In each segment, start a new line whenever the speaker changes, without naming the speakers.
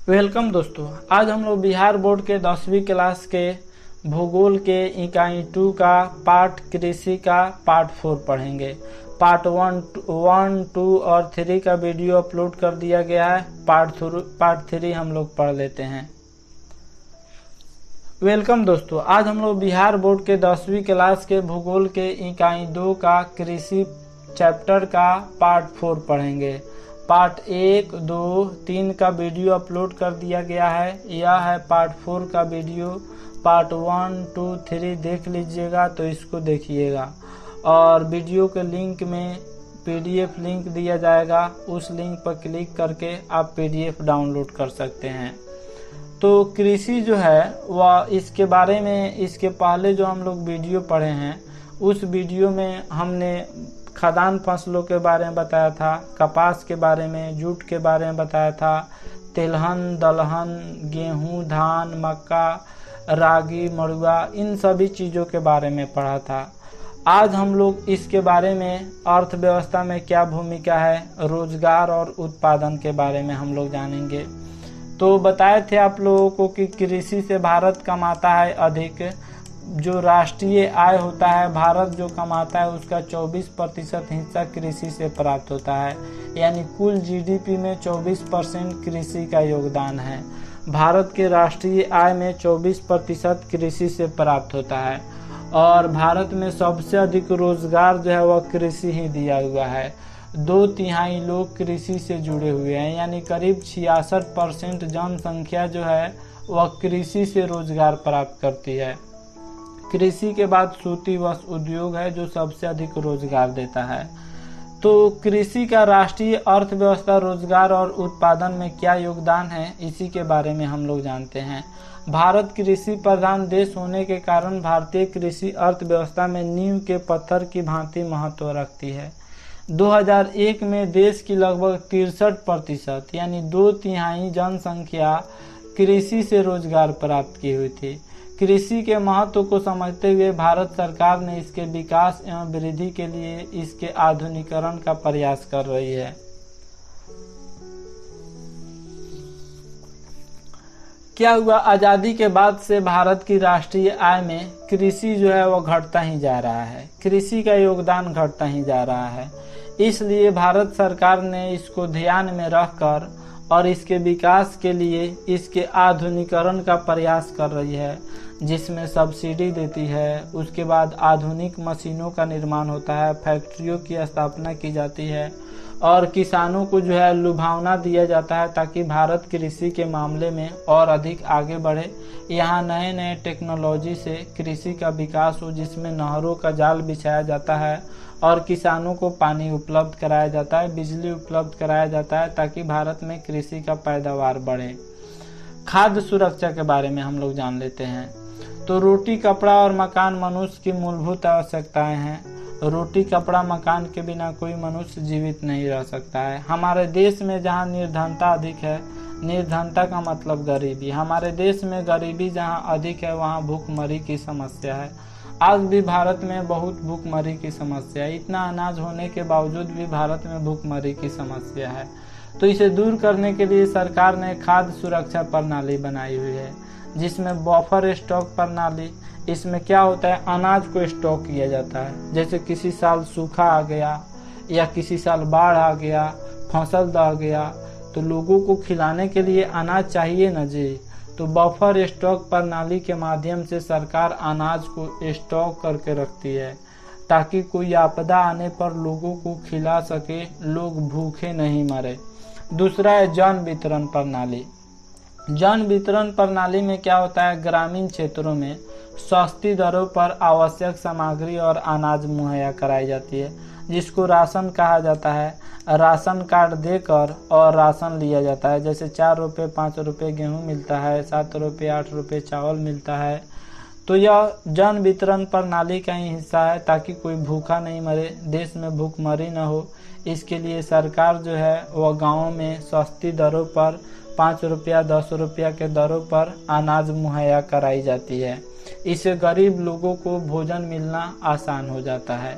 Welcome दोस्तों, आज हम लोग बिहार बोर्ड के 10वीं क्लास के भूगोल के इकाई 2 का पार्ट कृषि का पार्ट 4 पढ़ेंगे। पार्ट 1, 2 और 3 का वीडियो अपलोड कर दिया गया है। पार्ट 3 हम लोग पढ़ लेते हैं। वेलकम दोस्तों, आज हम लोग बिहार बोर्ड के 10वीं क्लास के भूगोल के इकाई 2 का कृषि चैप्टर का पार्ट 4 पढ़ेंगे। पार्ट 1, 2, 3 का वीडियो अपलोड कर दिया गया है। यह है पार्ट 4 का वीडियो। पार्ट 1, 2, 3 देख लीजिएगा तो इसको देखिएगा, और वीडियो के लिंक में PDF लिंक दिया जाएगा। उस लिंक पर क्लिक करके आप PDF डाउनलोड कर सकते हैं। तो कृषि जो है वह इसके बारे में, इसके पहले जो हम लोग वीडियो पढ़े हैं उस वीडियो में हमने खदान फसलों के बारे में बताया था, कपास के बारे में, जूट के बारे में बताया था, तिलहन, दलहन, गेहूं, धान, मक्का, रागी, मड़ुआ, इन सभी चीज़ों के बारे में पढ़ा था। आज हम लोग इसके बारे में अर्थव्यवस्था में क्या भूमिका है, रोजगार और उत्पादन के बारे में हम लोग जानेंगे। तो बताए थे आप लोगों को कि कृषि से भारत कमाता है अधिक। जो राष्ट्रीय आय होता है भारत जो कमाता है उसका 24% हिस्सा कृषि से प्राप्त होता है, यानी कुल GDP में 24% कृषि का योगदान है। भारत के राष्ट्रीय आय में 24% कृषि से प्राप्त होता है, और भारत में सबसे अधिक रोजगार जो है वह कृषि ही दिया हुआ है। 2/3 लोग कृषि से जुड़े हुए हैं, यानी करीब 66% जनसंख्या जो है वह कृषि से रोजगार प्राप्त करती है। कृषि के बाद सूती वस्त्र उद्योग है जो सबसे अधिक रोजगार देता है। तो कृषि का राष्ट्रीय अर्थव्यवस्था, रोजगार और उत्पादन में क्या योगदान है, इसी के बारे में हम लोग जानते हैं। भारत कृषि प्रधान देश होने के कारण भारतीय कृषि अर्थव्यवस्था में नींव के पत्थर की भांति महत्व रखती है। 2001 में देश की लगभग 63% यानी 2/3 जनसंख्या कृषि से रोजगार प्राप्त की हुई थी। कृषि के महत्व को समझते हुए भारत सरकार ने इसके विकास एवं वृद्धि के लिए इसके आधुनिकीकरण का प्रयास कर रही है। क्या हुआ, आजादी के बाद से भारत की राष्ट्रीय आय में कृषि जो है वह घटता ही जा रहा है। कृषि का योगदान घटता ही जा रहा है। इसलिए भारत सरकार ने इसको ध्यान में रखकर और इसके विकास के लिए इसके आधुनिकीकरण का प्रयास कर रही है, जिसमें सब्सिडी देती है। उसके बाद आधुनिक मशीनों का निर्माण होता है, फैक्ट्रियों की स्थापना की जाती है, और किसानों को जो है लुभावना दिया जाता है ताकि भारत कृषि के मामले में और अधिक आगे बढ़े। यहाँ नए नए टेक्नोलॉजी से कृषि का विकास हो, जिसमें नहरों का जाल बिछाया जाता है और किसानों को पानी उपलब्ध कराया जाता है, बिजली उपलब्ध कराया जाता है, ताकि भारत में कृषि का पैदावार बढ़े। खाद्य सुरक्षा के बारे में हम लोग जान लेते हैं। तो रोटी, कपड़ा और मकान मनुष्य की मूलभूत आवश्यकताएं हैं। रोटी, कपड़ा, मकान के बिना कोई मनुष्य जीवित नहीं रह सकता है। हमारे देश में जहाँ निर्धनता अधिक है, निर्धनता का मतलब गरीबी, हमारे देश में गरीबी जहाँ अधिक है वहाँ भूखमरी की समस्या है। आज भी भारत में बहुत भूखमरी की समस्या है। इतना अनाज होने के बावजूद भी भारत में भूखमरी की समस्या है। तो इसे दूर करने के लिए सरकार ने खाद्य सुरक्षा प्रणाली बनाई हुई है, जिसमें बफर स्टॉक प्रणाली। इसमें क्या होता है, अनाज को स्टॉक किया जाता है। जैसे किसी साल सूखा आ गया या किसी साल बाढ़ आ गया, फसल दह गया, तो लोगों को खिलाने के लिए अनाज चाहिए न जी। तो बफर स्टॉक प्रणाली के माध्यम से सरकार अनाज को स्टॉक करके रखती है, ताकि कोई आपदा आने पर लोगों को खिला सके, लोग भूखे नहीं मरे। दूसरा है जन वितरण प्रणाली। जन वितरण प्रणाली में क्या होता है, ग्रामीण क्षेत्रों में सस्ती दरों पर आवश्यक सामग्री और अनाज मुहैया कराई जाती है, जिसको राशन कहा जाता है। राशन कार्ड देकर और राशन लिया जाता है। जैसे 4 रुपये 5 रुपये गेहूँ मिलता है, 7 रुपये 8 रुपये चावल मिलता है। तो यह जन वितरण प्रणाली का ही हिस्सा है, ताकि कोई भूखा नहीं मरे, देश में भूखमरी न हो। इसके लिए सरकार जो है वह गाँव में सस्ती दरों पर 5 रुपया 10 रुपया के दरों पर अनाज मुहैया कराई जाती है। इससे गरीब लोगों को भोजन मिलना आसान हो जाता है।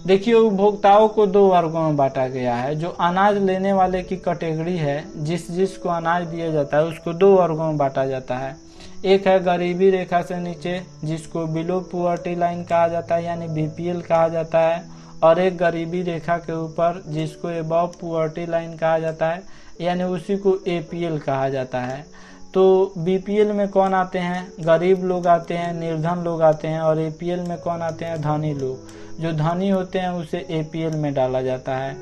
देखिए, उपभोक्ताओं को दो वर्गों में बांटा गया है। जो अनाज लेने वाले की कैटेगरी है, जिसको अनाज दिया जाता है, उसको दो वर्गों में बांटा जाता है। एक है गरीबी रेखा से नीचे, जिसको बिलो पुअर्टी लाइन कहा जाता है, यानी बीपीएल कहा जाता है, और एक गरीबी रेखा के ऊपर, जिसको अबव पुअर्टी लाइन कहा जाता है, यानी उसी को एपीएल कहा जाता है। तो बीपीएल में कौन आते हैं? गरीब लोग आते हैं, निर्धन लोग आते हैं, और एपीएल में कौन आते हैं? धनी लोग। जो धनी होते हैं उसे एपीएल में डाला जाता है।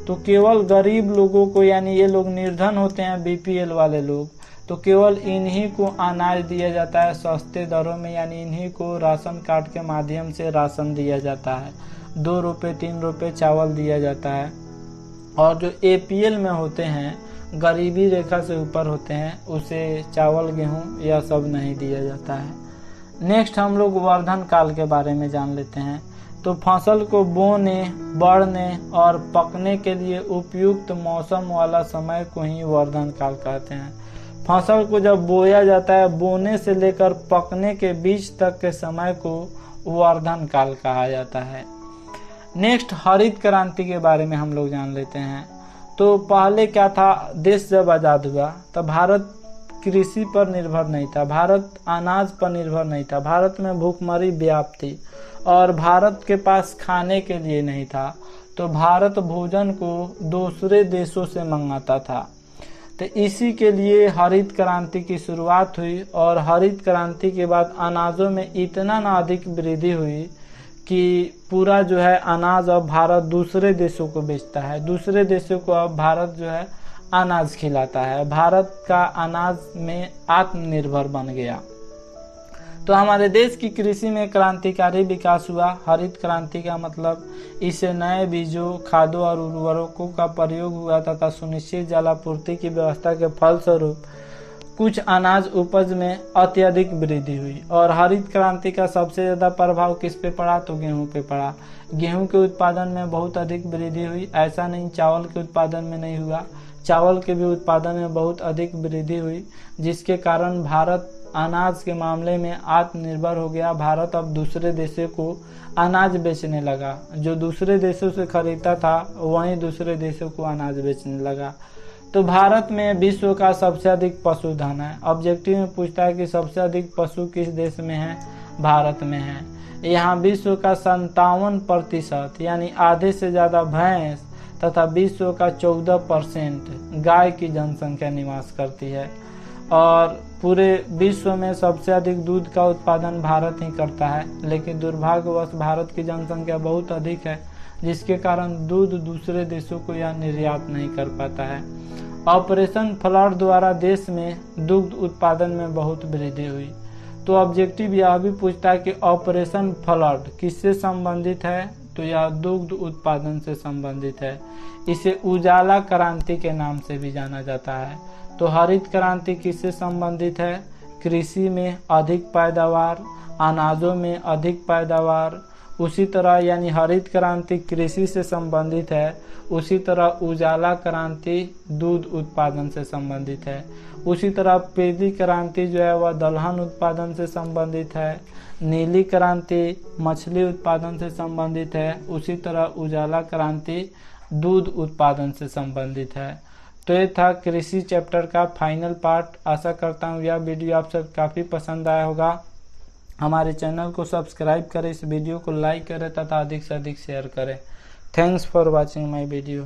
तो केवल गरीब लोगों को, यानी ये लोग निर्धन होते हैं बीपीएल वाले लोग, तो केवल इन्हीं को अनाज दिया जाता है सस्ते दरों में, यानी इन्हीं को राशन कार्ड के माध्यम से राशन दिया जाता है। 2 रुपये 3 रुपये चावल दिया जाता है। और जो एपीएल में होते हैं, गरीबी रेखा से ऊपर होते हैं, उसे चावल गेहूं यह सब नहीं दिया जाता है। नेक्स्ट हम लोग वर्धन काल के बारे में जान लेते हैं। तो फसल को बोने, बढ़ने और पकने के लिए उपयुक्त मौसम वाला समय को ही वर्धन काल कहते हैं। फसल को जब बोया जाता है, बोने से लेकर पकने के बीच तक के समय को वर्धन काल कहा जाता है। नेक्स्ट हरित क्रांति के बारे में हम लोग जान लेते हैं। तो पहले क्या था, देश जब आजाद हुआ तब भारत कृषि पर निर्भर नहीं था, भारत अनाज पर निर्भर नहीं था, भारत में भूखमरी व्याप्त थी और भारत के पास खाने के लिए नहीं था। तो भारत भोजन को दूसरे देशों से मंगाता था। तो इसी के लिए हरित क्रांति की शुरुआत हुई, और हरित क्रांति के बाद अनाजों में इतना ना अधिक वृद्धि हुई कि पूरा जो है अनाज अब भारत दूसरे देशों को बेचता है। दूसरे देशों को अब भारत जो है अनाज खिलाता है। भारत का अनाज में आत्मनिर्भर बन गया। तो हमारे देश की कृषि में क्रांतिकारी विकास हुआ। हरित क्रांति का मतलब इससे नए बीजों, खादों और उर्वरकों का प्रयोग हुआ तथा सुनिश्चित जलापूर्ति की व्यवस्था के फलस्वरूप कुछ अनाज उपज में अत्यधिक वृद्धि हुई। और हरित क्रांति का सबसे ज्यादा प्रभाव किस पे पड़ा? तो गेहूं पे पड़ा। गेहूं के उत्पादन में बहुत अधिक वृद्धि हुई। ऐसा नहीं चावल के उत्पादन में नहीं हुआ, चावल के भी उत्पादन में बहुत अधिक वृद्धि हुई, जिसके कारण भारत अनाज के मामले में आत्मनिर्भर हो गया। भारत अब दूसरे देशों को अनाज बेचने लगा। जो दूसरे देशों से खरीदता था वहीं दूसरे देशों को अनाज बेचने लगा। तो भारत में विश्व का सबसे अधिक पशुधन है। ऑब्जेक्टिव में पूछता है कि सबसे अधिक पशु किस देश में है? भारत में है। यहाँ विश्व का 57% यानी आधे से ज्यादा भैंस तथा विश्व का 14% गाय की जनसंख्या निवास करती है। और पूरे विश्व में सबसे अधिक दूध का उत्पादन भारत ही करता है। लेकिन दुर्भाग्यवश भारत की जनसंख्या बहुत अधिक है, जिसके कारण दूध दूसरे देशों को यह निर्यात नहीं कर पाता है। ऑपरेशन फ्लड द्वारा देश में दुग्ध उत्पादन में बहुत वृद्धि हुई। तो ऑब्जेक्टिव यह भी पूछता है कि ऑपरेशन फ्लड किससे संबंधित है? तो यह दुग्ध उत्पादन से संबंधित है। इसे उजाला क्रांति के नाम से भी जाना जाता है। तो हरित क्रांति किससे संबंधित है? कृषि में अधिक पैदावार, अनाजों में अधिक पैदावार। उसी तरह यानी हरित क्रांति कृषि से संबंधित है, उसी तरह उजाला क्रांति दूध उत्पादन से संबंधित है। उसी तरह पीली क्रांति जो है वह दलहन उत्पादन से संबंधित है। नीली क्रांति मछली उत्पादन से संबंधित है। उसी तरह उजाला क्रांति दूध उत्पादन से संबंधित है। तो ये था कृषि चैप्टर का फाइनल पार्ट। आशा करता हूँ यह वीडियो आप सब काफ़ी पसंद आया होगा। हमारे चैनल को सब्सक्राइब करें, इस वीडियो को लाइक करें तथा अधिक से अधिक शेयर करें। Thanks for watching my video.